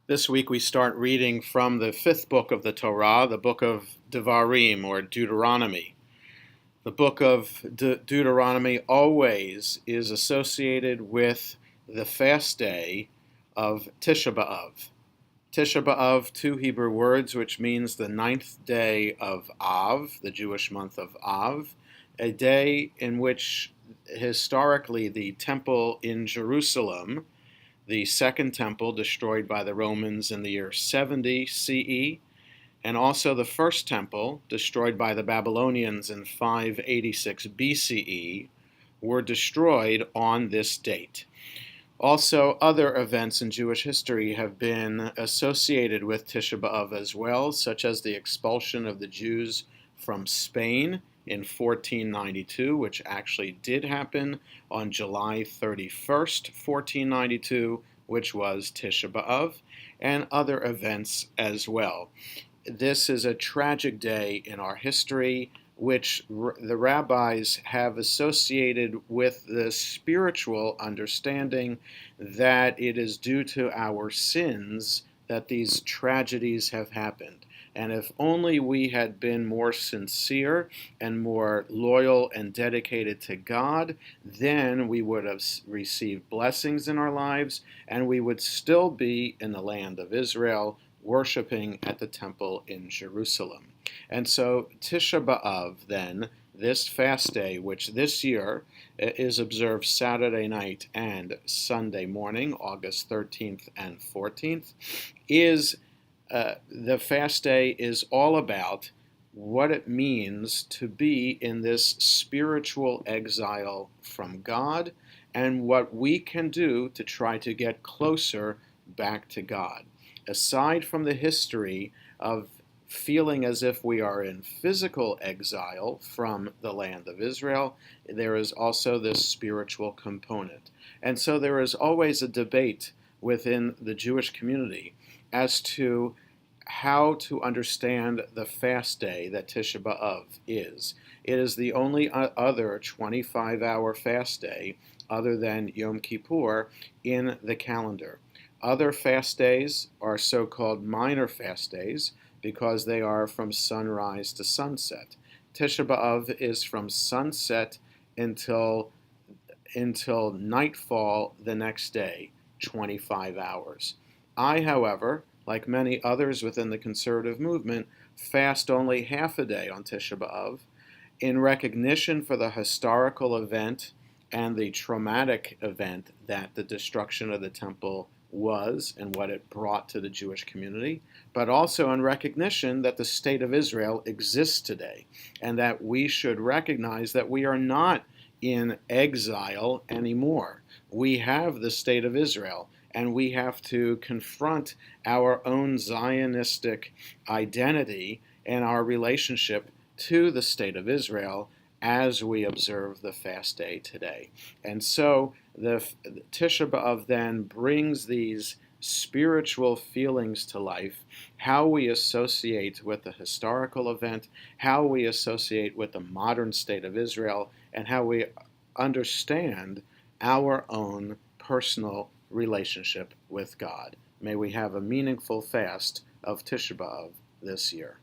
This week we start reading from the fifth book of the Torah, the book of Devarim, or Deuteronomy. The book of Deuteronomy always is associated with the fast day of Tisha B'Av. Tisha B'Av, two Hebrew words, which means the ninth day of Av, the Jewish month of Av, a day in which historically the temple in Jerusalem, the second temple destroyed by the Romans in the year 70 CE, and also the first temple destroyed by the Babylonians in 586 BCE, were destroyed on this date. Also, other events in Jewish history have been associated with Tisha B'Av as well, such as the expulsion of the Jews from Spain in 1492, which actually did happen on July 31st, 1492, which was Tisha B'Av, and other events as well. This is a tragic day in our history, which the rabbis have associated with the spiritual understanding that it is due to our sins that these tragedies have happened. And if only we had been more sincere and more loyal and dedicated to God, then we would have received blessings in our lives, and we would still be in the land of Israel, worshiping at the temple in Jerusalem. And so Tisha B'Av, then, this fast day, which this year is observed Saturday night and Sunday morning, August 13th and 14th, is the fast day is all about what it means to be in this spiritual exile from God and what we can do to try to get closer back to God. Aside from the history of feeling as if we are in physical exile from the land of Israel, there is also this spiritual component. And so there is always a debate within the Jewish community as to how to understand the fast day that Tisha B'Av is. It is the only other 25-hour fast day other than Yom Kippur in the calendar. Other fast days are so-called minor fast days because they are from sunrise to sunset. Tisha B'Av is from sunset until nightfall the next day, 25 hours. I, however, like many others within the conservative movement, fast only half a day on Tisha B'Av in recognition for the historical event and the traumatic event that the destruction of the temple was and what it brought to the Jewish community, but also in recognition that the state of Israel exists today and that we should recognize that we are not in exile anymore. We have the state of Israel, and we have to confront our own Zionistic identity and our relationship to the state of Israel as we observe the fast day today. And so the Tisha B'Av then brings these spiritual feelings to life, how we associate with the historical event, how we associate with the modern state of Israel, and how we understand our own personal relationship with God. May we have a meaningful fast of Tisha B'Av this year.